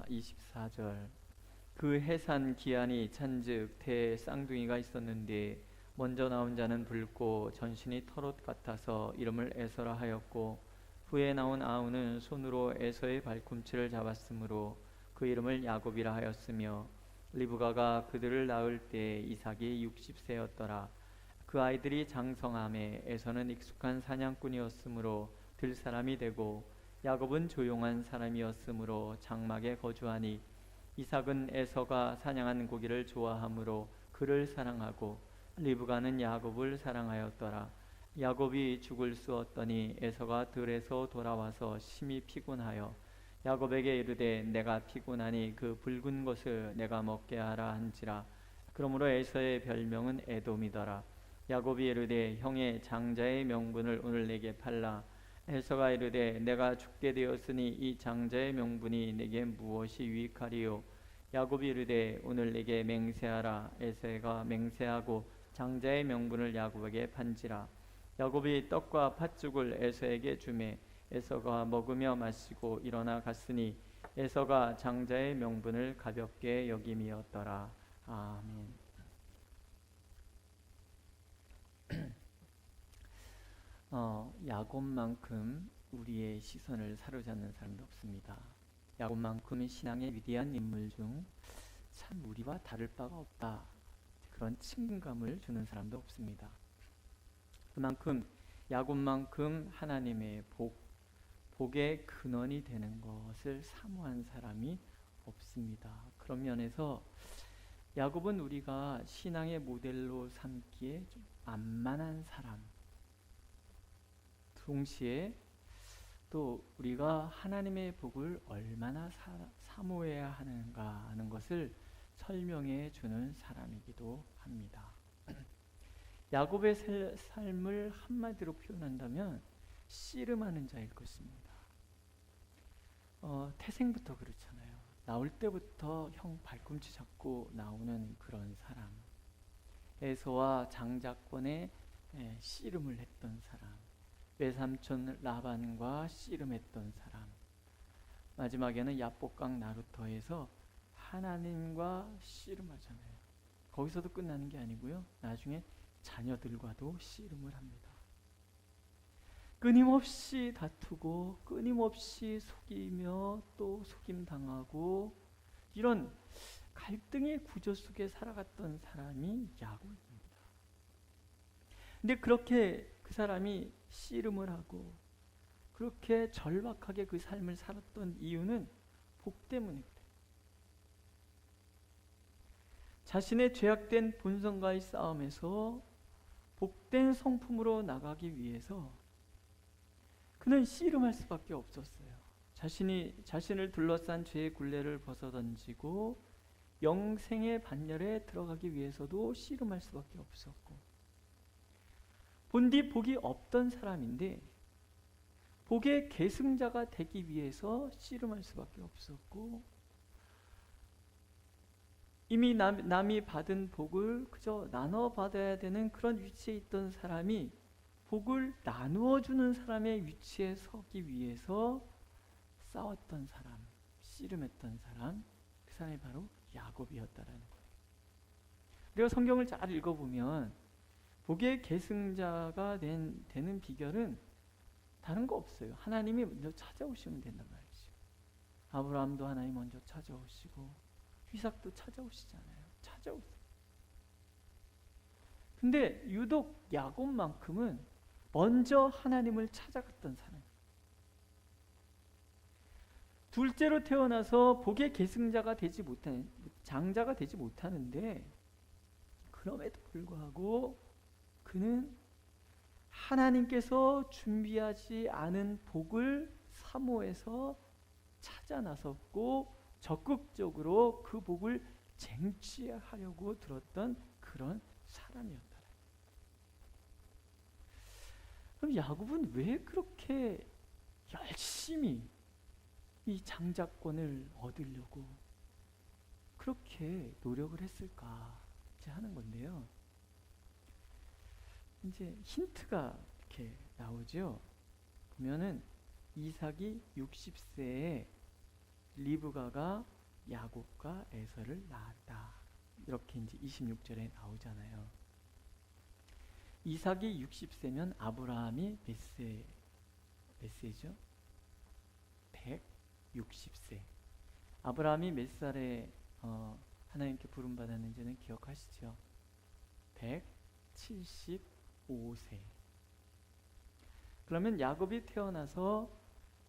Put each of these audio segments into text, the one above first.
24절. 그 해산 기한이 찬즉 대 쌍둥이가 있었는데 먼저 나온 자는 붉고 전신이 털옷 같아서 이름을 에서라 하였고 후에 나온 아우는 손으로 에서의 발꿈치를 잡았으므로 그 이름을 야곱이라 하였으며 리브가가 그들을 낳을 때 이삭이 60세였더라. 그 아이들이 장성함에 에서는 익숙한 사냥꾼이었으므로 들 사람이 되고 야곱은 조용한 사람이었으므로 장막에 거주하니 이삭은 에서가 사냥한 고기를 좋아하므로 그를 사랑하고 리브가는 야곱을 사랑하였더라. 야곱이 죽을 쑤었더니 에서가 들에서 돌아와서 심히 피곤하여 야곱에게 이르되 내가 피곤하니 그 붉은 것을 내가 먹게 하라 한지라. 그러므로 에서의 별명은 에돔이더라. 야곱이 이르되 형의 장자의 명분을 오늘 내게 팔라. 에서가 이르되 내가 죽게 되었으니 이 장자의 명분이 내게 무엇이 유익하리요. 야곱이 이르되 오늘 내게 맹세하라. 에서가 맹세하고 장자의 명분을 야곱에게 판지라. 야곱이 떡과 팥죽을 에서에게 주매 에서가 먹으며 마시고 일어나 갔으니 에서가 장자의 명분을 가볍게 여김이었더라. 아멘. 야곱만큼 우리의 시선을 사로잡는 사람도 없습니다. 야곱만큼 신앙의 위대한 인물 중 참 우리와 다를 바가 없다, 그런 친근감을 주는 사람도 없습니다. 그만큼 야곱만큼 하나님의 복의 근원이 되는 것을 사모한 사람이 없습니다. 그런 면에서 야곱은 우리가 신앙의 모델로 삼기에 좀 만만한 사람, 동시에 또 우리가 하나님의 복을 얼마나 사모해야 하는가 하는 것을 설명해 주는 사람이기도 합니다. 야곱의 삶을 한마디로 표현한다면 씨름하는 자일 것입니다. 태생부터 그렇잖아요. 나올 때부터 형 발꿈치 잡고 나오는 그런 사람, 에서와 장자권에 씨름을 했던 사람, 외삼촌 라반과 씨름했던 사람, 마지막에는 야복강 나루터에서 하나님과 씨름하잖아요. 거기서도 끝나는 게 아니고요, 나중에 자녀들과도 씨름을 합니다. 끊임없이 다투고 끊임없이 속이며 또 속임당하고 이런 갈등의 구조 속에 살아갔던 사람이 야곱입니다. 근데 그렇게 그 사람이 씨름을 하고 그렇게 절박하게 그 삶을 살았던 이유는 복 때문에 그래요. 자신의 죄악된 본성과의 싸움에서 복된 성품으로 나가기 위해서 그는 씨름할 수밖에 없었어요. 자신을 둘러싼 죄의 굴레를 벗어던지고 영생의 반열에 들어가기 위해서도 씨름할 수밖에 없었고, 본디 복이 없던 사람인데 복의 계승자가 되기 위해서 씨름할 수밖에 없었고, 이미 남이 받은 복을 그저 나눠 받아야 되는 그런 위치에 있던 사람이 복을 나누어 주는 사람의 위치에 서기 위해서 싸웠던 사람, 씨름했던 사람, 그 사람이 바로 야곱이었다라는 거예요. 우리가 성경을 잘 읽어보면 복의 계승자가 되는 비결은 다른 거 없어요. 하나님이 먼저 찾아오시면 된단 말이죠. 아브라함도 하나님 먼저 찾아오시고 이삭도 찾아오시잖아요. 찾아오세요. 근데 유독 야곱만큼은 먼저 하나님을 찾아갔던 사람. 둘째로 태어나서 복의 계승자가 되지 못하는, 장자가 되지 못하는데 그럼에도 불구하고 그는 하나님께서 준비하지 않은 복을 사모해서 찾아 나섰고 적극적으로 그 복을 쟁취하려고 들었던 그런 사람이었다. 그럼 야곱은 왜 그렇게 열심히 이 장자권을 얻으려고 그렇게 노력을 했을까 하는 건데요. 이제 힌트가 이렇게 나오죠. 보면은 이삭이 60세에 리브가가 야곱과 에서를 낳았다. 이렇게 이제 26절에 나오잖아요. 이삭이 60세면 아브라함이 몇 세죠? 160세. 아브라함이 몇 살에 하나님께 부름받았는지는 기억하시죠? 175세. 그러면 야곱이 태어나서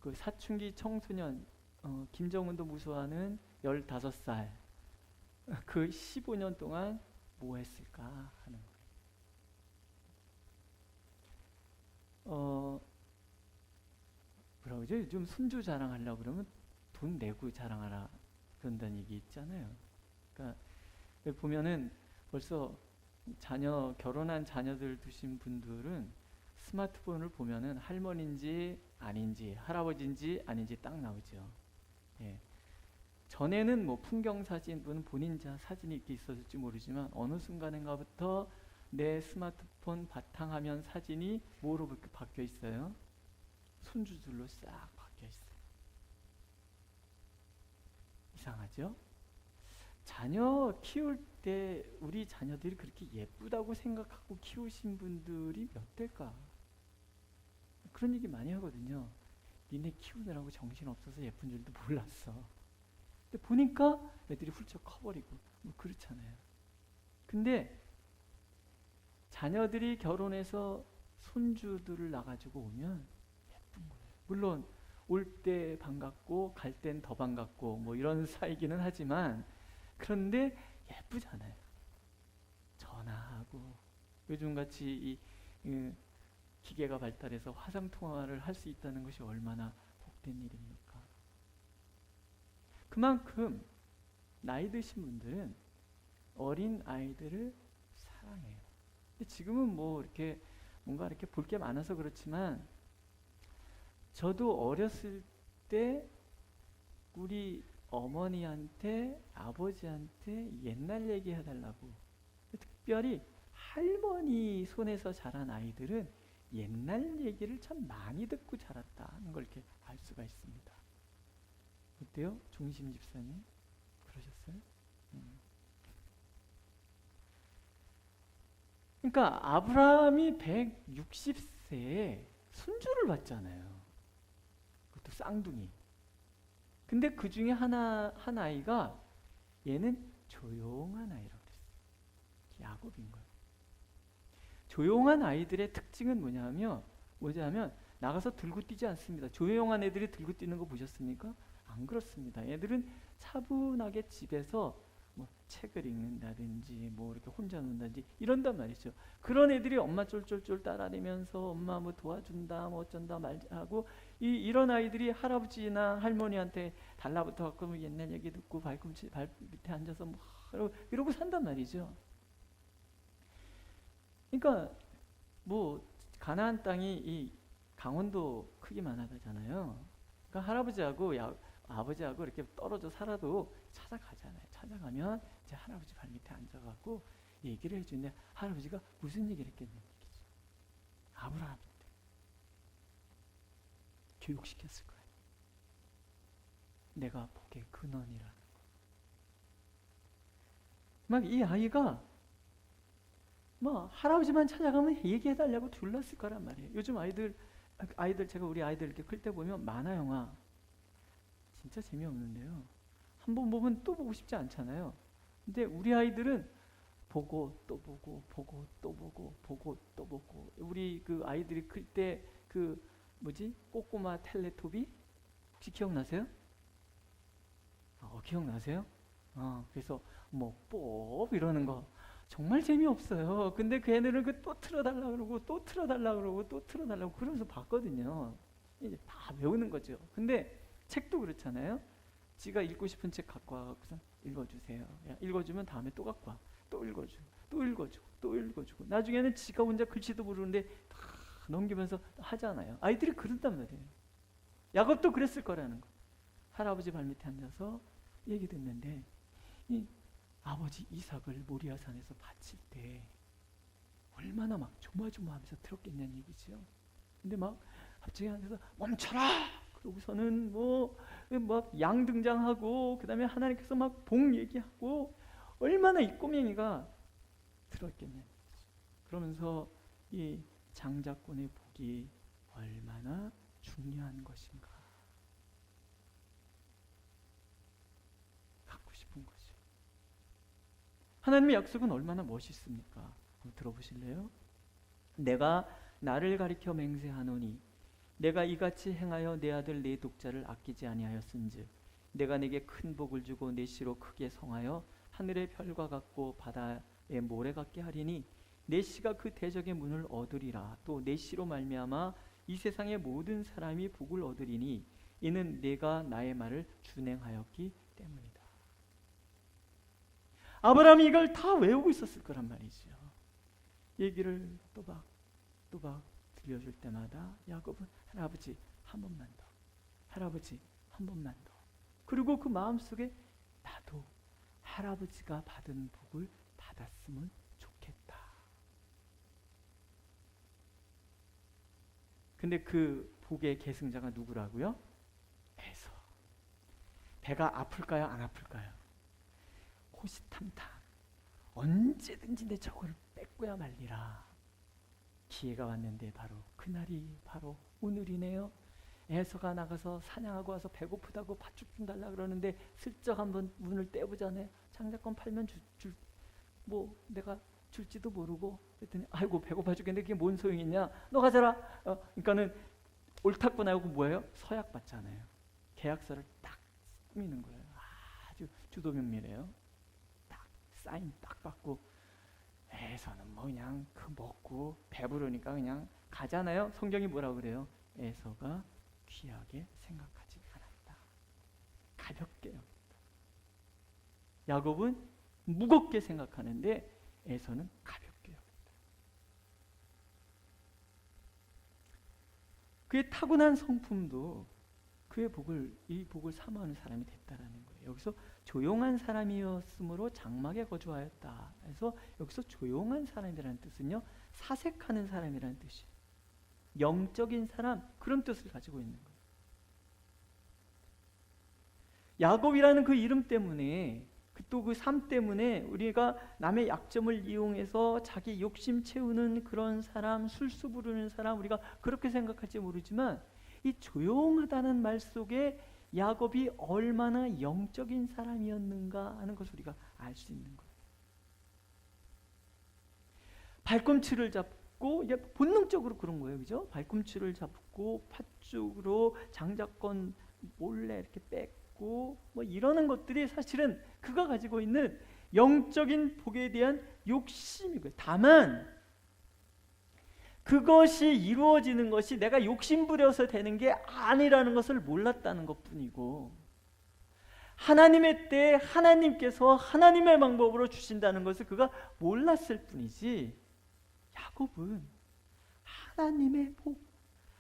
그 사춘기 청소년, 김정은도 무서워하는 15살, 그 15년 동안 뭐 했을까 하는 거예요. 뭐라고 그러죠? 요즘 손주 자랑하려고 그러면 돈 내고 자랑하라 그런다는 얘기 있잖아요. 그러니까 보면은 벌써 결혼한 자녀들 두신 분들은 스마트폰을 보면은 할머니인지 아닌지 할아버지인지 아닌지 딱 나오죠. 예. 전에는 뭐 풍경 사진, 본인 사진이 이렇게 있었을지 모르지만 어느 순간인가부터 내 스마트폰 바탕화면 사진이 뭐로 바뀌어 있어요? 손주들로 싹 바뀌어 있어요. 이상하죠? 자녀 키울 때 우리 자녀들이 그렇게 예쁘다고 생각하고 키우신 분들이 몇 대일까? 그런 얘기 많이 하거든요. 니네 키우느라고 정신없어서 예쁜 줄도 몰랐어. 근데 보니까 애들이 훌쩍 커버리고 뭐 그렇잖아요. 근데 자녀들이 결혼해서 손주들을 낳아가지고 오면 예쁜 거예요. 물론 올 때 반갑고 갈 땐 더 반갑고 뭐 이런 사이기는 하지만 그런데 예쁘잖아요. 전화하고 요즘같이 이 기계가 발달해서 화상통화를 할 수 있다는 것이 얼마나 복된 일입니까? 그만큼 나이 드신 분들은 어린 아이들을 사랑해요. 근데 지금은 뭐 이렇게 뭔가 이렇게 볼 게 많아서 그렇지만 저도 어렸을 때 우리 어머니한테 아버지한테 옛날 얘기 해달라고, 특별히 할머니 손에서 자란 아이들은 옛날 얘기를 참 많이 듣고 자랐다는 걸 이렇게 알 수가 있습니다. 어때요? 종심 집사님 그러셨어요? 그러니까 아브라함이 160세에 손주를 봤잖아요. 그것도 쌍둥이. 근데 그 중에 한 아이가 얘는 조용한 아이라고 그랬어요. 야곱인 거예요. 조용한 아이들의 특징은 뭐냐면 나가서 들고 뛰지 않습니다. 조용한 애들이 들고 뛰는 거 보셨습니까? 안 그렇습니다. 애들은 차분하게 집에서 뭐 책을 읽는다든지 뭐 이렇게 혼자 논다든지 이런단 말이죠. 그런 애들이 엄마 쫄쫄쫄 따라다니면서 엄마 뭐 도와준다 뭐 어쩐다 말하고 이런 아이들이 할아버지나 할머니한테 달라붙어 갖고 뭐 옛날 얘기 듣고 발 밑에 앉아서 뭐 이러고 산단 말이죠. 그러니까 뭐 가나안 땅이 이 강원도 크기만 하다잖아요. 그러니까 할아버지하고 아버지하고 이렇게 떨어져 살아도 찾아가잖아요. 찾아가면 이제 할아버지 발 밑에 앉아갖고 얘기를 해주는데 할아버지가 무슨 얘기를 했겠냐는 얘기죠. 아브라함인데 교육시켰을 거예요. 내가 복의 근원이라는 거. 막 이 아이가 뭐 할아버지만 찾아가면 얘기해달라고 둘렀을 거란 말이에요. 요즘 아이들 제가 우리 아이들 이렇게 클 때 보면 만화 영화 진짜 재미없는데요. 한번 보면 또 보고 싶지 않잖아요. 근데 우리 아이들은 보고 또 보고 보고 또 보고 보고 또 보고. 우리 그 아이들이 클 때 그 뭐지? 꼬꼬마 텔레토비 혹시 기억나세요? 기억나세요? 그래서 뭐 뽀 이러는 거 정말 재미없어요. 근데 그 애들은 또 틀어달라 그러고 또 틀어달라 그러고 또 틀어달라고 그러면서 봤거든요. 이제 다 외우는 거죠. 근데 책도 그렇잖아요. 지가 읽고 싶은 책 갖고 와서 읽어주세요. 야, 읽어주면 다음에 또 갖고 와. 또 읽어주고 또 읽어주고 또 읽어주고 나중에는 지가 혼자 글씨도 모르는데 다 넘기면서 하잖아요. 아이들이 그런단 말이에요. 야곱도 그랬을 거라는 거. 할아버지 발밑에 앉아서 얘기 듣는데 이 아버지 이삭을 모리아산에서 바칠 때 얼마나 막 조마조마하면서 들었겠냐는 얘기죠. 근데 막 갑자기 앉아서 멈춰라! 그러고서는 뭐 막 양 등장하고 그다음에 하나님께서 막 복 얘기하고 얼마나 이 꼬맹이가 들었겠냐. 그러면서 이 장자권의 복이 얼마나 중요한 것인가 갖고 싶은 거죠. 하나님의 약속은 얼마나 멋있습니까? 한번 들어보실래요? 내가 나를 가리켜 맹세하노니 내가 이같이 행하여 내 아들 내 독자를 아끼지 아니하였은즉 내가 내게 큰 복을 주고 내 씨로 크게 성하여 하늘의 별과 같고 바다의 모래 같게 하리니 내 씨가 그 대적의 문을 얻으리라. 또 내 씨로 말미암아 이 세상의 모든 사람이 복을 얻으리니 이는 내가 나의 말을 준행하였기 때문이다. 아브라함이 이걸 다 외우고 있었을 거란 말이죠. 얘기를 또박 들려줄 때마다 야곱은 할아버지 한 번만 더, 할아버지 한 번만 더. 그리고 그 마음속에 나도 할아버지가 받은 복을 받았으면 좋겠다. 근데 그 복의 계승자가 누구라고요? 에서. 배가 아플까요? 안 아플까요? 호시탐탐 언제든지 내 저걸 뺏고야 말리라. 기회가 왔는데 바로 그날이 바로 오늘이네요. 에서가 나가서 사냥하고 와서 배고프다고 팥죽 좀 달라 그러는데 슬쩍 한번 문을 떼보자네. 장자권 팔면 뭐 내가 줄지도 모르고 그랬더니 아이고 배고파 죽겠는데 그게 뭔 소용이냐. 너 가져라. 그러니까는 옳다고 하고 뭐예요? 서약 받잖아요. 계약서를 딱 꾸미는 거예요. 아주 주도면밀해요. 딱 사인 딱 받고 에서는 뭐 그냥 그 먹고 배부르니까 그냥 가잖아요. 성경이 뭐라고 그래요? 에서가 귀하게 생각하지 않았다. 가볍게 여겼다. 야곱은 무겁게 생각하는데 에서는 가볍게 여겼다. 그의 타고난 성품도 이 복을 사모하는 사람이 됐다라는 거예요. 여기서 조용한 사람이었으므로 장막에 거주하였다. 그래서 여기서 조용한 사람이라는 뜻은요, 사색하는 사람이라는 뜻이에요. 영적인 사람, 그런 뜻을 가지고 있는 거예요. 야곱이라는 그 이름 때문에, 또 그 삶 때문에 우리가 남의 약점을 이용해서 자기 욕심 채우는 그런 사람, 술수 부르는 사람, 우리가 그렇게 생각할지 모르지만 이 조용하다는 말 속에 야곱이 얼마나 영적인 사람이었는가 하는 것을 우리가 알 수 있는 거예요. 발꿈치를 잡고, 이게 본능적으로 그런 거예요, 그죠? 발꿈치를 잡고 팥죽으로 장자권 몰래 이렇게 뺏고 뭐 이러는 것들이 사실은 그가 가지고 있는 영적인 복에 대한 욕심이고요. 다만 그것이 이루어지는 것이 내가 욕심부려서 되는 게 아니라는 것을 몰랐다는 것뿐이고, 하나님의 때에 하나님께서 하나님의 방법으로 주신다는 것을 그가 몰랐을 뿐이지, 야곱은 하나님의 복,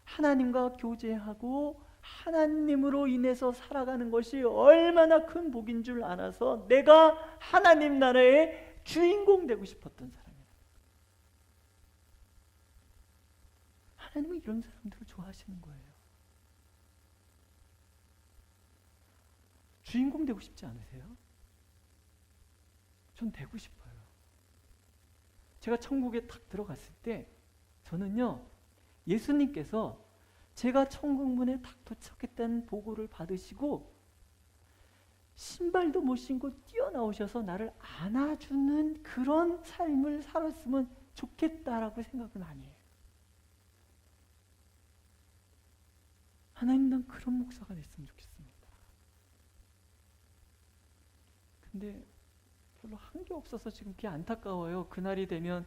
하나님과 교제하고 하나님으로 인해서 살아가는 것이 얼마나 큰 복인 줄 알아서 내가 하나님 나라의 주인공 되고 싶었던 사람이에요. 하나님은 이런 사람들을 좋아하시는 거예요. 주인공 되고 싶지 않으세요? 전 되고 싶어요. 제가 천국에 탁 들어갔을 때 저는요, 예수님께서 제가 천국 문에 탁 도착했다는 보고를 받으시고 신발도 못 신고 뛰어나오셔서 나를 안아주는 그런 삶을 살았으면 좋겠다라고 생각은 아니에요. 하나님, 난 그런 목사가 됐으면 좋겠습니다. 근데 별로 한 게 없어서 지금 그게 안타까워요. 그날이 되면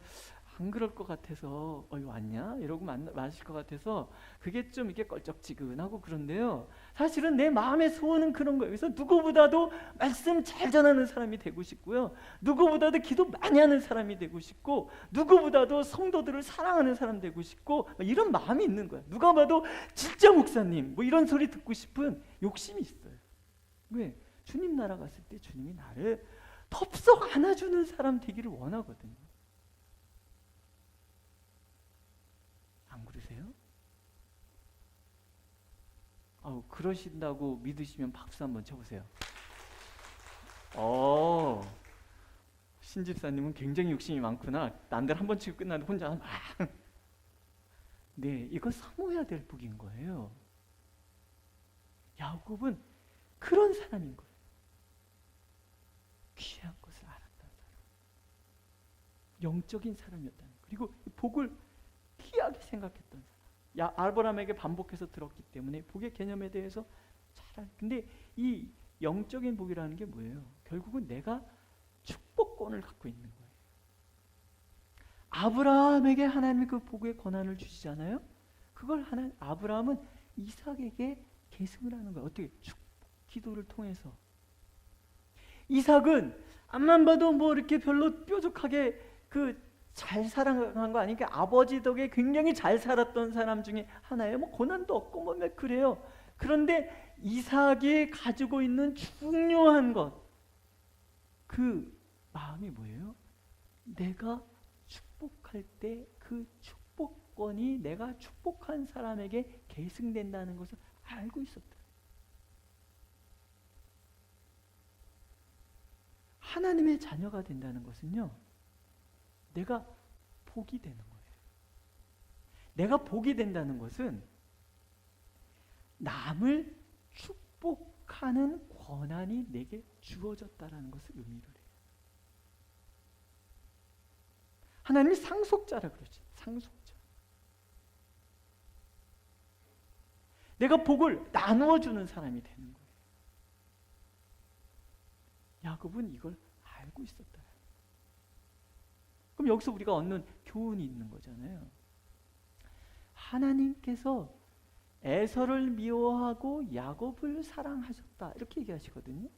안 그럴 것 같아서 왔냐? 이러고 마실 것 같아서 그게 좀 이렇게 껄쩍지근하고 그런데요. 사실은 내 마음의 소원은 그런 거예요. 그래서 누구보다도 말씀 잘 전하는 사람이 되고 싶고요. 누구보다도 기도 많이 하는 사람이 되고 싶고, 누구보다도 성도들을 사랑하는 사람 되고 싶고, 이런 마음이 있는 거예요. 누가 봐도 진짜 목사님 뭐 이런 소리 듣고 싶은 욕심이 있어요. 왜? 주님 나라 갔을 때 주님이 나를 덥석 안아주는 사람 되기를 원하거든요. 안 그러세요? 그러신다고 믿으시면 박수 한번 쳐보세요. 신집사님은 굉장히 욕심이 많구나. 남들 한 번 치고 끝나는데 혼자 막. 네, 이거 사모해야 될 복인 거예요. 야곱은 그런 사람인 거예요. 귀한 것을 알았던 사람, 영적인 사람이었다는 거예요. 그리고 복을 귀하게 생각했던 사람. 아브라함에게 반복해서 들었기 때문에 복의 개념에 대해서 잘 근데 이 영적인 복이라는 게 뭐예요? 결국은 내가 축복권을 갖고 있는 거예요. 아브라함에게 하나님이 그 복의 권한을 주시잖아요. 그걸 아브라함은 이삭에게 계승을 하는 거예요. 어떻게? 축복 기도를 통해서. 이삭은 앞만 봐도 뭐 이렇게 별로 뾰족하게 잘 살아간 거 아니니까 아버지 덕에 굉장히 잘 살았던 사람 중에 하나예요. 뭐 고난도 없고 뭐 그래요. 그런데 이삭이 가지고 있는 중요한 것, 그 마음이 뭐예요? 내가 축복할 때 그 축복권이 내가 축복한 사람에게 계승된다는 것을 알고 있었다. 하나님의 자녀가 된다는 것은요, 내가 복이 되는 거예요. 내가 복이 된다는 것은 남을 축복하는 권한이 내게 주어졌다라는 것을 의미를 해요. 하나님이 상속자라 그러죠. 상속자. 내가 복을 나누어 주는 사람이 되는 거예요. 야곱은 이걸 알고 있었다. 그럼 여기서 우리가 얻는 교훈이 있는 거잖아요. 하나님께서 에서를 미워하고 야곱을 사랑하셨다, 이렇게 얘기하시거든요.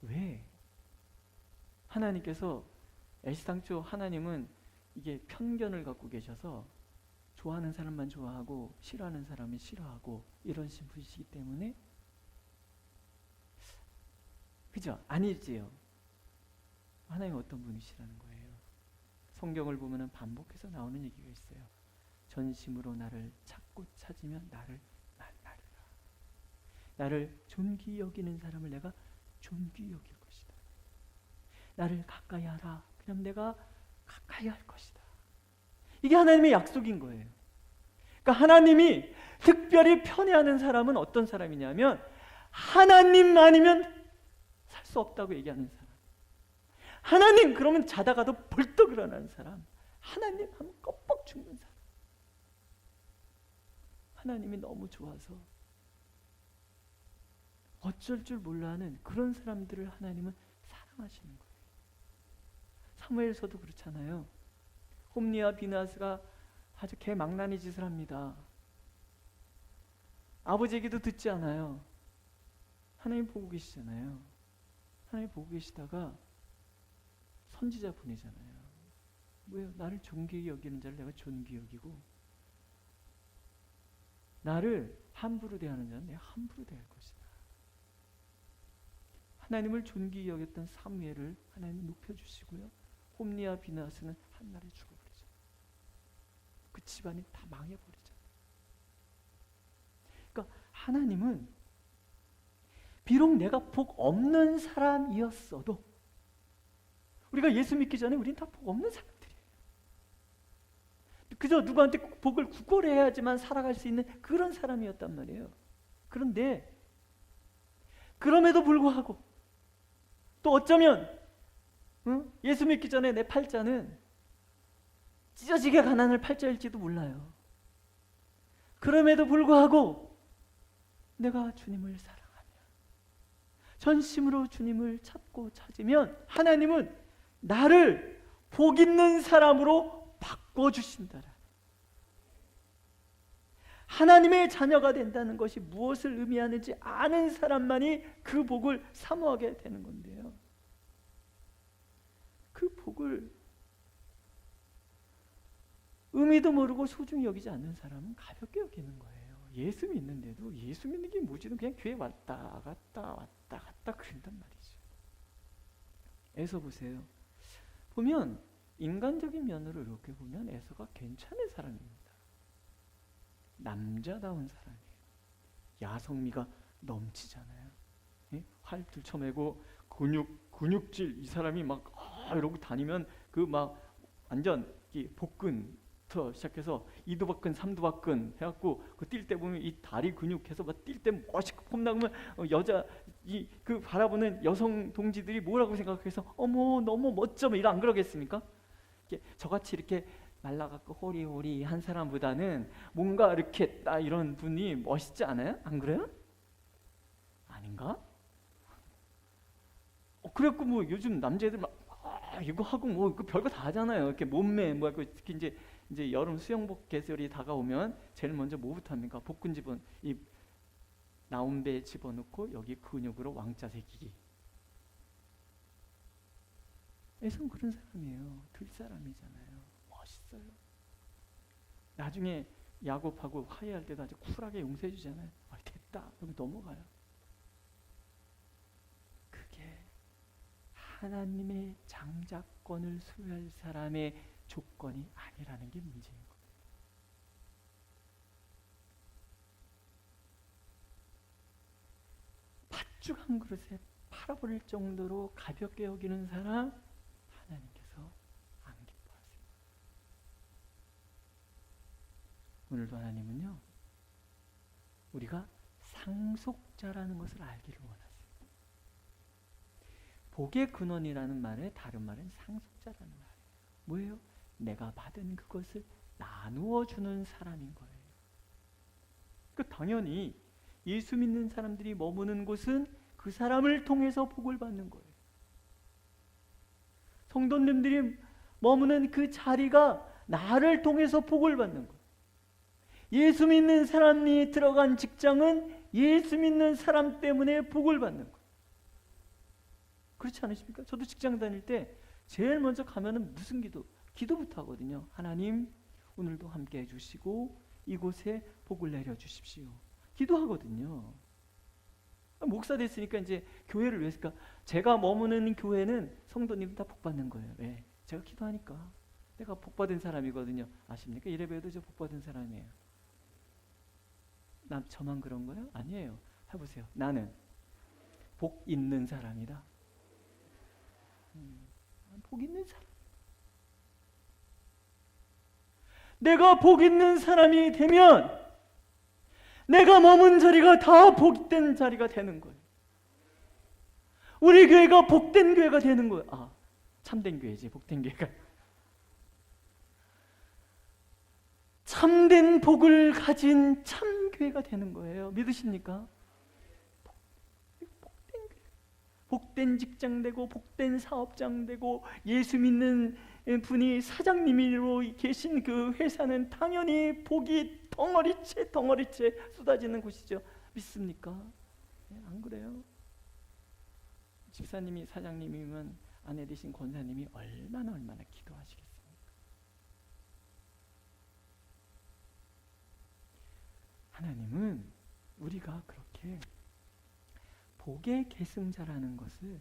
왜? 하나님께서 애시당초 하나님은 이게 편견을 갖고 계셔서 좋아하는 사람만 좋아하고 싫어하는 사람은 싫어하고 이런 분이시기 때문에, 그죠? 아니지요. 하나님 어떤 분이시라는 거예요. 성경을 보면 반복해서 나오는 얘기가 있어요. 전심으로 나를 찾고 찾으면 나를 만나리라. 나를 존귀 여기는 사람을 내가 존귀 여길 것이다. 나를 가까이 하라. 그럼 내가 가까이 할 것이다. 이게 하나님의 약속인 거예요. 그러니까 하나님이 특별히 편애하는 사람은 어떤 사람이냐면 하나님만이면 살 수 없다고 얘기하는 사람. 하나님 그러면 자다가도 벌떡 일어나는 사람. 하나님 하면 껌뻑 죽는 사람. 하나님이 너무 좋아서 어쩔 줄 몰라 하는 그런 사람들을 하나님은 사랑하시는 거예요. 사무엘서도 그렇잖아요. 홈리와 비나스가 아주 개망나니 짓을 합니다. 아버지 얘기도 듣지 않아요. 하나님 보고 계시잖아요. 하나님 보고 계시다가 선지자 보내잖아요. 왜요? 나를 존귀히 여기는 자를 내가 존귀히 여기고 나를 함부로 대하는 자는 내가 함부로 대할 것이다. 하나님을 존귀히 여겼던 사무엘을 하나님이 높여주시고요. 홈리와 비나스는 한날에 죽어버리죠. 그 집안이 다 망해버리죠. 그러니까 하나님은 비록 내가 복 없는 사람이었어도, 우리가 예수 믿기 전에 우린 다 복 없는 사람들이에요. 그저 누구한테 복을 구걸해야지만 살아갈 수 있는 그런 사람이었단 말이에요. 그런데 그럼에도 불구하고 또 어쩌면 예수 믿기 전에 내 팔자는 찢어지게 가난할 팔자일지도 몰라요. 그럼에도 불구하고 내가 주님을 사랑하며 전심으로 주님을 찾고 찾으면 하나님은 나를 복 있는 사람으로 바꿔주신다라. 하나님의 자녀가 된다는 것이 무엇을 의미하는지 아는 사람만이 그 복을 사모하게 되는 건데요. 그 복을 의미도 모르고 소중히 여기지 않는 사람은 가볍게 여기는 거예요. 예수 믿는데도 예수 믿는 게 뭐지는 그냥 교회 왔다 갔다 그런단 말이죠. 에서 보세요. 보면 인간적인 면으로 이렇게 보면 에서가 괜찮은 사람입니다. 남자다운 사람이에요. 야성미가 넘치잖아요. 예? 활 들쳐매고 근육질 이 사람이 막 이러고 다니면 그 막 완전 이 복근부터 시작해서 이두박근 삼두박근 해갖고 그 뛸 때 보면 이 다리 근육해서 막 뛸 때 멋있고 폼나면 여자 이 그 바라보는 여성 동지들이 뭐라고 생각해서 어머 너무 멋져 뭐 이러 안 그러겠습니까? 저같이 이렇게 말라갖고 호리호리 한 사람보다는 뭔가 이렇게 딱 이런 분이 멋있지 않아요? 안 그래요? 아닌가? 그래갖고 뭐 요즘 남자애들 막 이거 하고 뭐 그 별거 다 하잖아요. 이렇게 몸매 뭐 특히 이제 여름 수영복 계절이 다가오면 제일 먼저 뭐부터 합니까? 복근 이 나온 배에 집어넣고 여기 근육으로 왕자 새기기. 애선 그런 사람이에요. 들 사람이잖아요. 멋있어요. 나중에 야곱하고 화해할 때도 아주 쿨하게 용서해 주잖아요. 됐다. 여기 넘어가요. 그게 하나님의 장자권을 소유할 사람의 조건이 아니라는 게 문제인 거예요. 팥죽 한 그릇에 팔아버릴 정도로 가볍게 여기는 사람 하나님께서 안 기뻐하세요. 오늘도 하나님은요 우리가 상속자라는 것을 알기를 원하세요. 복의 근원이라는 말의 다른 말은 상속자라는 말이에요. 뭐예요? 내가 받은 그것을 나누어 주는 사람인 거예요. 당연히 예수 믿는 사람들이 머무는 곳은 그 사람을 통해서 복을 받는 거예요. 성도님들이 머무는 그 자리가 나를 통해서 복을 받는 거예요. 예수 믿는 사람이 들어간 직장은 예수 믿는 사람 때문에 복을 받는 거예요. 그렇지 않으십니까? 저도 직장 다닐 때 제일 먼저 가면은 무슨 기도부터 하거든요. 하나님 오늘도 함께 해주시고 이곳에 복을 내려주십시오. 기도하거든요. 목사 됐으니까 이제 교회를 왜 했을까? 제가 머무는 교회는 성도님 다 복 받는 거예요. 왜? 제가 기도하니까. 내가 복 받은 사람이거든요. 아십니까? 이래봬도 저 복 받은 사람이에요. 저만 그런 거예요? 아니에요. 해보세요. 나는 복 있는 사람이다. 복 있는 사람. 내가 복 있는 사람이 되면 내가 머문 자리가 다 복된 자리가 되는 거예요. 우리 교회가 복된 교회가 되는 거예요. 참된 교회지, 복된 교회가. 참된 복을 가진 참교회가 되는 거예요. 믿으십니까? 복된 교회. 복된 직장 되고 복된 사업장 되고 예수 믿는 분이 사장님으로 계신 그 회사는 당연히 복이 덩어리째 쏟아지는 곳이죠. 믿습니까? 안 그래요? 집사님이 사장님이면 아내 되신 권사님이 얼마나 기도하시겠습니까? 하나님은 우리가 그렇게 복의 계승자라는 것을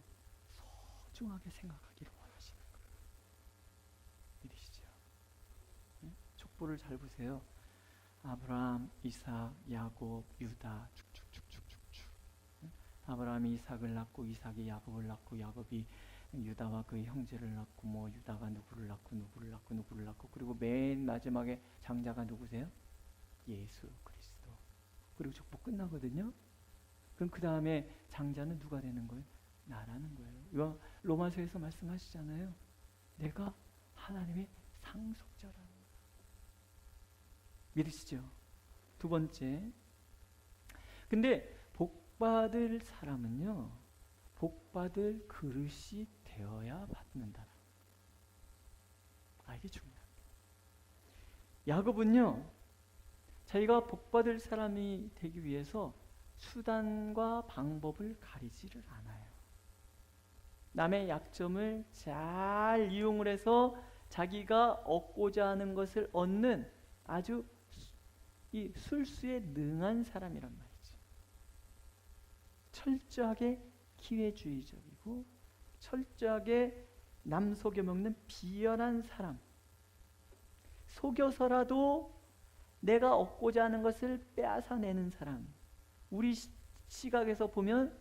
소중하게 생각하기를 원하시는 거예요. 믿으시죠? 족보를 잘 보세요. 아브라함, 이삭, 야곱, 유다 쭉쭉쭉쭉쭉쭉. 아브라함이 이삭을 낳고 이삭이 야곱을 낳고 야곱이 유다와 그의 형제를 낳고 뭐 유다가 누구를 낳고 그리고 맨 마지막에 장자가 누구세요? 예수 그리스도. 그리고 족보 끝나거든요. 그럼 그 다음에 장자는 누가 되는 거예요? 나라는 거예요. 이거 로마서에서 말씀하시잖아요. 내가 하나님의 상속자라는 거예요. 믿으시죠? 두 번째, 근데 복받을 사람은요 복받을 그릇이 되어야 받는다. 이게 중요합니다. 야곱은요 자기가 복받을 사람이 되기 위해서 수단과 방법을 가리지를 않아요. 남의 약점을 잘 이용을 해서 자기가 얻고자 하는 것을 얻는 아주 이 술수에 능한 사람이란 말이죠. 철저하게 기회주의적이고 철저하게 남 속여 먹는 비열한 사람. 속여서라도 내가 얻고자 하는 것을 빼앗아내는 사람. 우리 시각에서 보면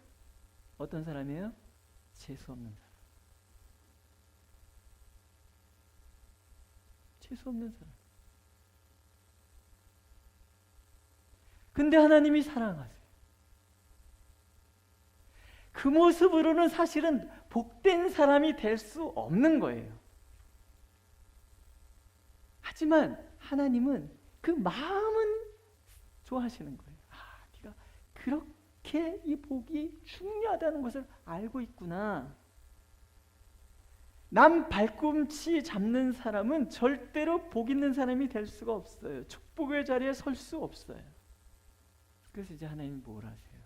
어떤 사람이에요? 재수 없는 사람. 재수 없는 사람. 근데 하나님이 사랑하세요. 그 모습으로는 사실은 복된 사람이 될 수 없는 거예요. 하지만 하나님은 그 마음은 좋아하시는 거예요. 아, 네가 그렇게 이 복이 중요하다는 것을 알고 있구나. 남 발꿈치 잡는 사람은 절대로 복 있는 사람이 될 수가 없어요. 축복의 자리에 설 수 없어요. 그래서 이제 하나님이 뭘 하세요?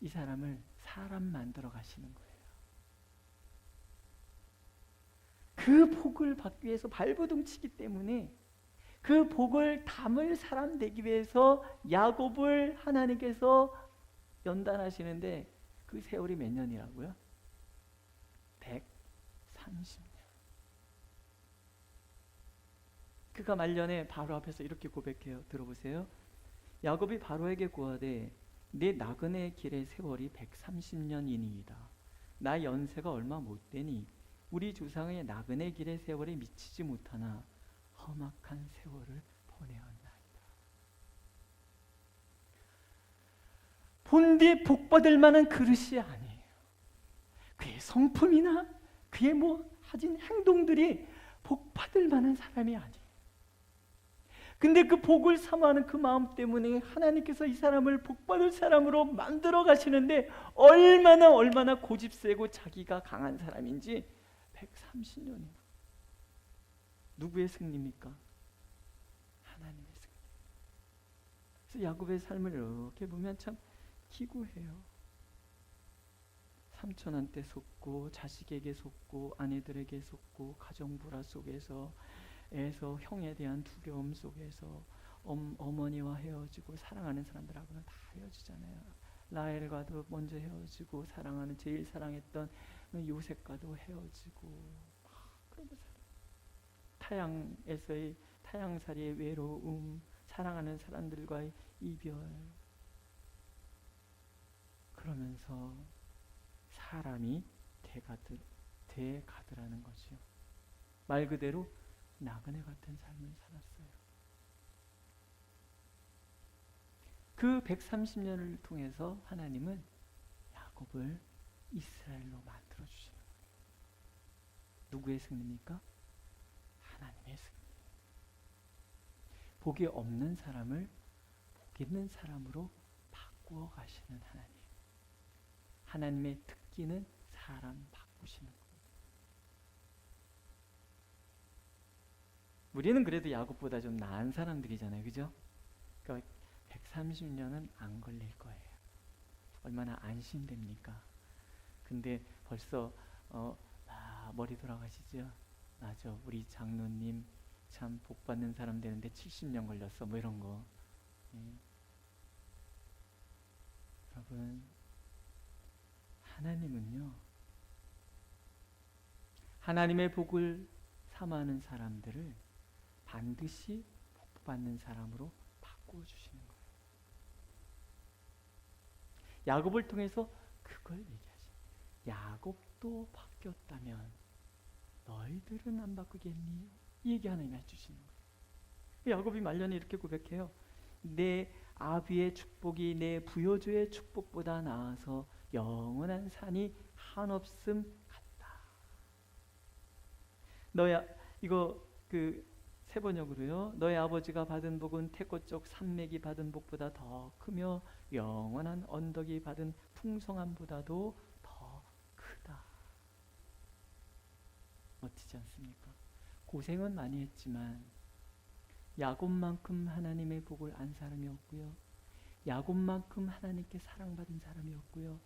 이 사람을 사람 만들어 가시는 거예요. 그 복을 받기 위해서 발버둥 치기 때문에 그 복을 담을 사람 되기 위해서 야곱을 하나님께서 연단하시는데 그 세월이 몇 년이라고요? 130년. 그가 말년에 바로 앞에서 이렇게 고백해요. 들어보세요. 야곱이 바로에게 고하되 내 나그네 길의 세월이 130년이니이다. 나 연세가 얼마 못 되니 우리 조상의 나그네 길의 세월에 미치지 못하나 험악한 세월을 보내었나이다. 본디 복받을 만한 그릇이 아니에요. 그의 성품이나 그의 하진 행동들이 복받을 만한 사람이 아니에요. 근데 그 복을 사모하는 그 마음 때문에 하나님께서 이 사람을 복받을 사람으로 만들어 가시는데 얼마나 고집세고 자기가 강한 사람인지 130년이나. 누구의 승리입니까? 하나님의 승리. 그래서 야곱의 삶을 이렇게 보면 참 기구해요. 삼촌한테 속고 자식에게 속고 아내들에게 속고 가정불화 속에서 형에 대한 두려움 속에서 어머니와 헤어지고 사랑하는 사람들하고는 다 헤어지잖아요. 라헬과도 먼저 헤어지고 사랑하는 제일 사랑했던 요셉과도 헤어지고 그런 거 타양에서의 타양살이의 외로움, 사랑하는 사람들과의 이별. 그러면서 사람이 돼가더라는 거죠. 말 그대로 나그네 같은 삶을 살았어요. 그 130년을 통해서 하나님은 야곱을 이스라엘로 만들어 주시는 거예요. 누구의 승리입니까? 하나님의 승리. 복이 없는 사람을 복 있는 사람으로 바꾸어 가시는 하나님. 하나님의 특기는 사람 바꾸시는 거예요. 우리는 그래도 야곱보다 좀 나은 사람들이잖아요. 그죠? 그러니까 130년은 안 걸릴 거예요. 얼마나 안심됩니까? 근데 벌써 머리 돌아가시죠? 맞아. 우리 장로님 참 복받는 사람 되는데 70년 걸렸어. 뭐 이런 거. 여러분, 하나님은요, 하나님의 복을 사모하는 사람들을 반드시 복받는 사람으로 바꾸어 주시는 거예요. 야곱을 통해서 그걸 얘기하죠. 야곱도 바뀌었다면 너희들은 안 바꾸겠니? 이 얘기 하나님이 해주시는 거예요. 야곱이 말년에 이렇게 고백해요. 내 아비의 축복이 내 부여조의 축복보다 나아서 영원한 산이 한없음 같다. 너야 이거 새 번역으로요. 너의 아버지가 받은 복은 태꽃쪽 산맥이 받은 복보다 더 크며 영원한 언덕이 받은 풍성함보다도 더 크다. 멋지지 않습니까? 고생은 많이 했지만 야곱만큼 하나님의 복을 안 사람이 없고요. 야곱만큼 하나님께 사랑받은 사람이 없고요.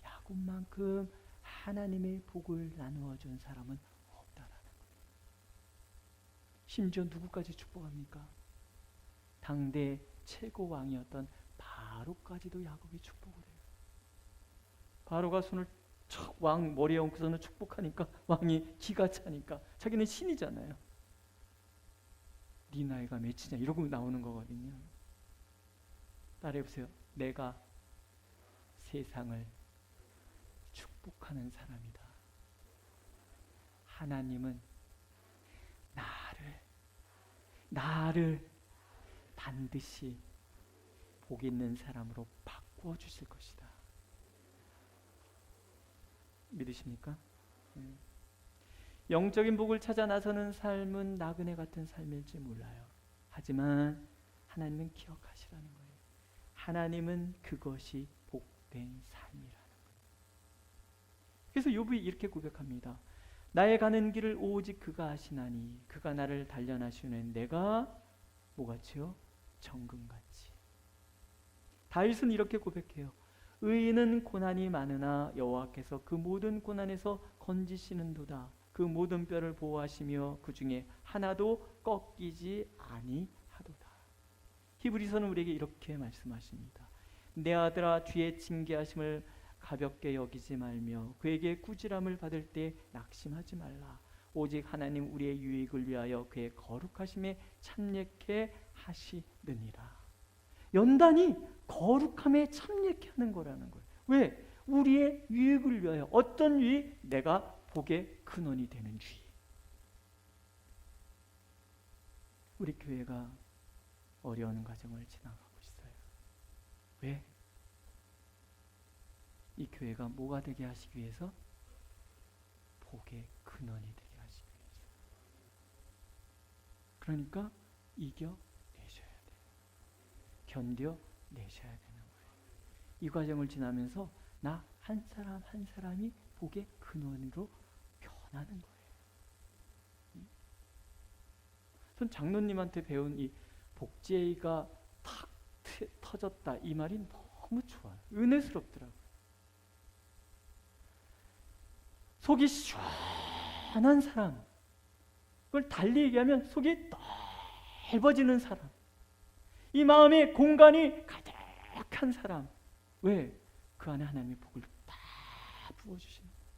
야곱만큼 하나님의 복을 나누어 준 사람은 없다라는 거예요. 심지어 누구까지 축복합니까? 당대 최고 왕이었던 바로까지도 야곱이 축복을 해요. 바로가 손을 왕 머리에 얹고서는 축복하니까 왕이 기가 차니까 자기는 신이잖아요. 네 나이가 몇이냐 이러고 나오는 거거든요. 따라해보세요. 내가 세상을 축복하는 사람이다. 하나님은 나를 반드시 복 있는 사람으로 바꾸어 주실 것이다. 믿으십니까? 영적인 복을 찾아 나서는 삶은 나그네 같은 삶일지 몰라요. 하지만 하나님은 기억하시라는 거예요. 하나님은 그것이 복된 삶이라는 거예요. 그래서 욥이 이렇게 고백합니다. 나의 가는 길을 오직 그가 아시나니 그가 나를 단련하시는 내가 뭐같이요? 정금같이. 다윗은 이렇게 고백해요. 의인은 고난이 많으나 여호와께서 그 모든 고난에서 건지시는도다. 그 모든 뼈를 보호하시며 그 중에 하나도 꺾이지 아니하도다. 히브리서는 우리에게 이렇게 말씀하십니다. 내 아들아 주의 징계하심을 가볍게 여기지 말며 그에게 꾸지람을 받을 때 낙심하지 말라. 오직 하나님 우리의 유익을 위하여 그의 거룩하심에 참여케 하시느니라. 연단이 거룩함에 참여케 하는 거라는 거예요. 왜? 우리의 유익을 위하여. 어떤 유익? 내가 복의 근원이 되는 유익. 우리 교회가 어려운 과정을 지나가고 있어요. 왜? 이 교회가 뭐가 되게 하시기 위해서? 복의 근원이 되게 하시기 위해서. 그러니까 이겨내셔야 돼요. 견뎌내셔야 되는 거예요. 이 과정을 지나면서 나 한 사람 한 사람이 복의 근원으로 변하는 거예요. 전 장로님한테 배운 이 복제의가 탁 터졌다 이 말이 너무 좋아요. 은혜스럽더라고요. 속이 시원한 사람, 그걸 달리 얘기하면 속이 넓어지는 사람, 이 마음의 공간이 가득한 사람. 왜? 그 안에 하나님의 복을 다 부어주시는 거예요.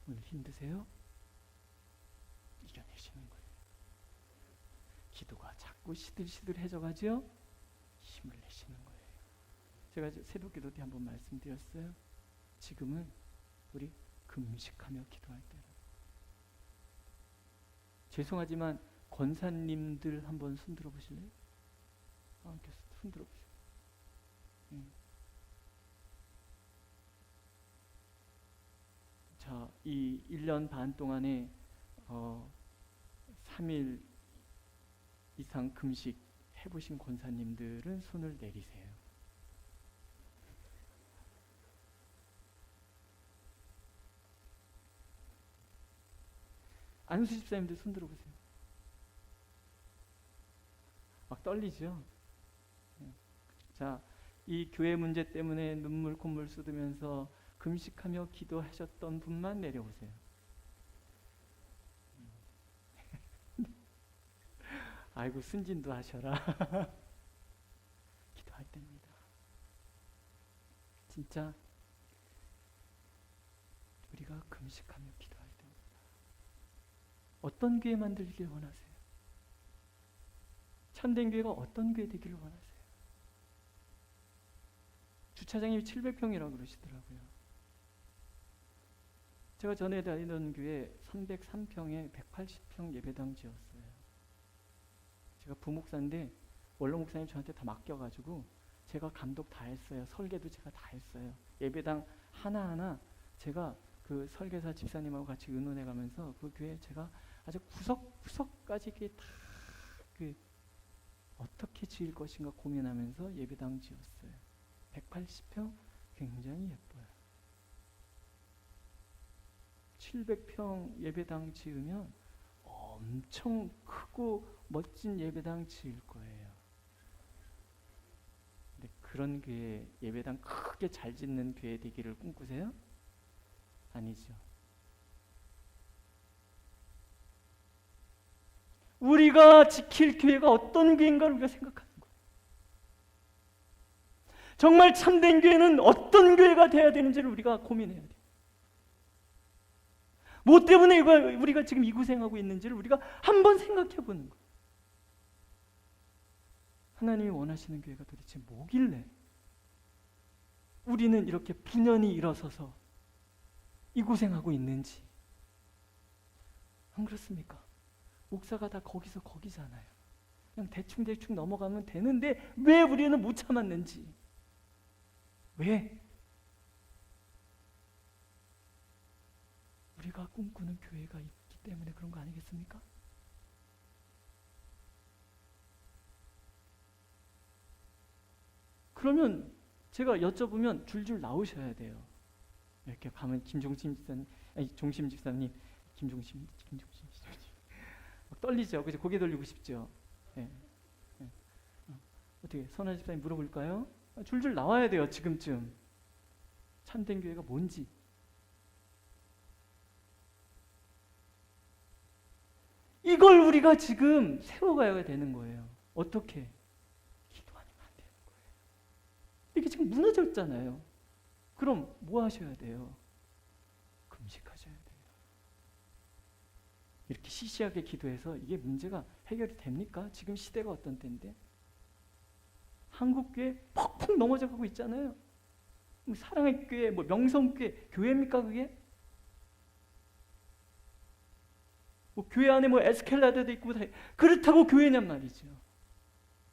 오늘 힘드세요? 이겨내시는 거예요. 기도가 자꾸 시들시들해져가지고 힘을 내시는 거예요. 제가 새벽기도 때 한번 말씀드렸어요. 지금은 우리 금식하며 기도할 때라. 죄송하지만 권사님들 한번 손 들어보실래요? 손 들어보세요. 자, 이 1년 반 동안에 3일 이상 금식 해보신 권사님들은 손을 내리세요. 안수 집사님들 손 들어보세요. 막 떨리죠? 자, 이 교회 문제 때문에 눈물 콧물 쏟으면서 금식하며 기도하셨던 분만 내려오세요. 아이고 순진도 하셔라. 기도할 때입니다. 진짜 우리가 금식하며 기도할 때입니다. 어떤 교회 만들기를 원하세요? 참된 교회가 어떤 교회 되기를 원하세요? 주차장이 700평이라고 그러시더라고요. 제가 전에 다니던 교회 303평에 180평 예배당 지었어요. 제가 부목사인데 원로 목사님 저한테 다 맡겨가지고 제가 감독 다 했어요. 설계도 제가 다 했어요. 예배당 하나하나 제가 그 설계사 집사님하고 같이 의논해가면서 그 교회 제가 아주 구석구석까지 다 그 어떻게 지을 것인가 고민하면서 예배당 지었어요. 180평 굉장히 예뻐요. 700평 예배당 지으면 엄청 크고 멋진 예배당 지을 거예요. 근데 그런 교회, 예배당 크게 잘 짓는 교회 되기를 꿈꾸세요? 아니죠. 우리가 지킬 교회가 어떤 교회인가를 우리가 생각하는 거예요. 정말 참된 교회는 어떤 교회가 되어야 되는지를 우리가 고민해야 돼요. 뭐 때문에 우리가 지금 이 고생하고 있는지를 우리가 한번 생각해 보는 거예요. 하나님이 원하시는 교회가 도대체 뭐길래 우리는 이렇게 분연히 일어서서 이 고생하고 있는지. 안 그렇습니까? 목사가 다 거기서 거기잖아요. 그냥 대충 넘어가면 되는데 왜 우리는 못 참았는지. 왜? 우리가 꿈꾸는 교회가 있기 때문에 그런 거 아니겠습니까? 그러면 제가 여쭤보면 줄줄 나오셔야 돼요. 이렇게 가면 김종심 집사님, 아니 종심 집사님, 김종심 집사님 막 떨리죠. 그죠? 고개 돌리고 싶죠. 네. 네. 어떻게 선아 집사님 물어볼까요? 줄줄 나와야 돼요. 지금쯤 참된 교회가 뭔지. 이걸 우리가 지금 세워가야 되는 거예요. 어떻게? 기도 아니면 안 되는 거예요. 이게 지금 무너졌잖아요. 그럼 뭐 하셔야 돼요? 금식하셔야 돼요. 이렇게 시시하게 기도해서 이게 문제가 해결이 됩니까? 지금 시대가 어떤 때인데? 한국교회 퍽퍽 넘어져 가고 있잖아요. 사랑의 교회, 명성교회, 교회입니까 그게? 교회 안에 에스켈라더도 있고 다 그렇다고 교회냔 말이죠.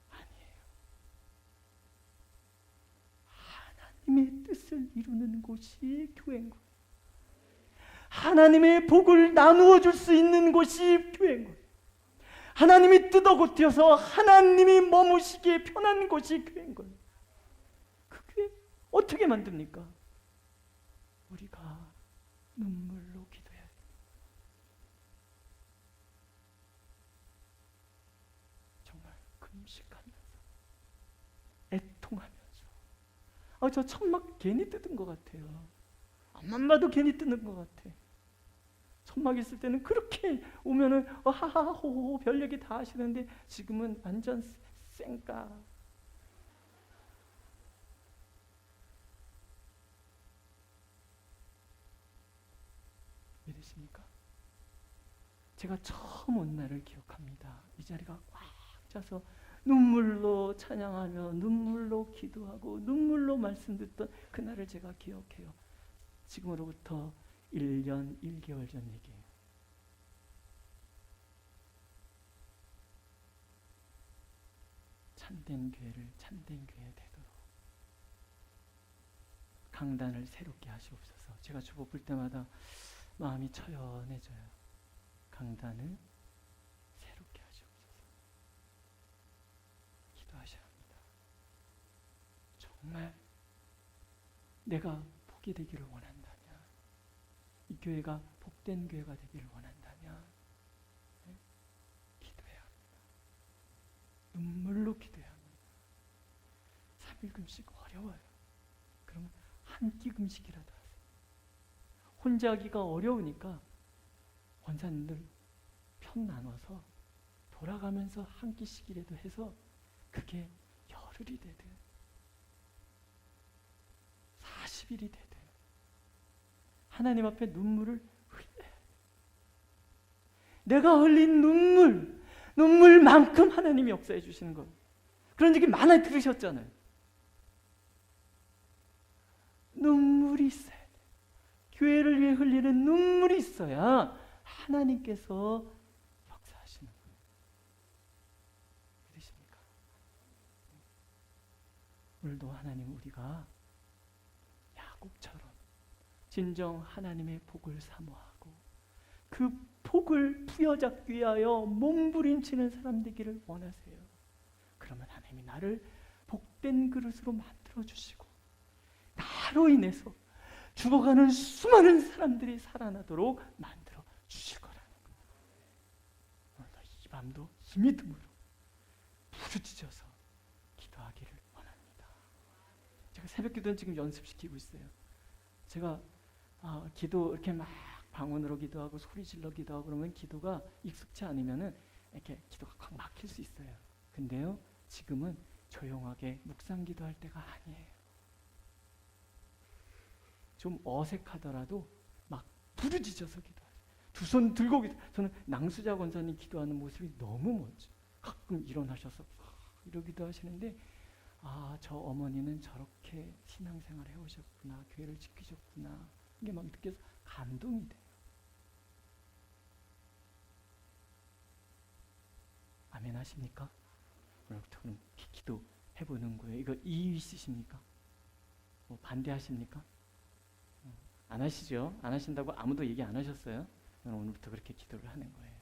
아니에요. 하나님의 뜻을 이루는 곳이 교회인 거예요. 하나님의 복을 나누어 줄 수 있는 곳이 교회인 거예요. 하나님이 뜯어고쳐서 하나님이 머무시기에 편한 곳이 교회인 거예요. 그 교회 어떻게 만듭니까? 우리가 눈물로 기도해야 돼요. 정말 금식하면서 애통하면서 저 천막 괜히 뜯은 것 같아요. 앞만 봐도 괜히 뜯는 것 같아. 천막 있을 때는 그렇게 오면은 하하호호 별 얘기 다 하시는데 지금은 완전 쌩까. 믿으십니까? 제가 처음 온 날을 기억합니다. 이 자리가 꽉 차서 눈물로 찬양하며 눈물로 기도하고 눈물로 말씀 듣던 그날을 제가 기억해요. 지금으로부터 1년 1개월 전 얘기예요. 참된 교회를 참된 교회 되도록 강단을 새롭게 하시옵소서. 제가 주보 볼 때마다 마음이 처연해져요. 강단을 새롭게 하시옵소서. 기도하셔야 합니다. 정말 내가 복이 되기를 원한다면, 이 교회가 복된 교회가 되기를 원한다면 기도해야 합니다. 눈물로 기도해야 합니다. 3일 금식 어려워요. 그러면 한 끼 금식이라도 하세요. 혼자 하기가 어려우니까 원사님들 편 나눠서 돌아가면서 한 끼씩이라도 해서 그게 열흘이 되든 40일이 되든 하나님 앞에 눈물을 흘려야 돼. 내가 흘린 눈물만큼 하나님이 역사해 주시는 것. 그런 얘기 많이 들으셨잖아요. 눈물이 있어야 돼. 교회를 위해 흘리는 눈물이 있어야 하나님께서 역사하시는 거예요. 믿으십니까? 오늘도 하나님 우리가 야곱처럼 진정 하나님의 복을 사모하고 그 복을 부여잡기 위하여 몸부림치는 사람 되기를 원하세요. 그러면 하나님이 나를 복된 그릇으로 만들어 주시고 나로 인해서 죽어가는 수많은 사람들이 살아나도록 만들어 주실 거라는 거예요. 오늘도 이 밤도 힘이 듦으로 부르짖어서 기도하기를 원합니다. 제가 새벽 기도는 지금 연습시키고 있어요. 제가 기도 이렇게 막 방언으로 기도하고 소리 질러 기도하고 그러면 기도가 익숙치 않으면은 이렇게 기도가 확 막힐 수 있어요. 근데요, 지금은 조용하게 묵상 기도할 때가 아니에요. 좀 어색하더라도 막 부르짖어서 기도하세요. 두 손 들고 저는 낭수자 권사님 기도하는 모습이 너무 멋져. 가끔 일어나셔서 이러기도 하시는데 저 어머니는 저렇게 신앙생활 해오셨구나, 교회를 지키셨구나, 이게 막 느껴서 감동이 돼요. 아멘 하십니까? 오늘부터 그럼 기도해보는 거예요. 이거 이유 있으십니까? 뭐 반대하십니까? 안 하시죠? 안 하신다고 아무도 얘기 안 하셨어요? 오늘부터 그렇게 기도를 하는 거예요.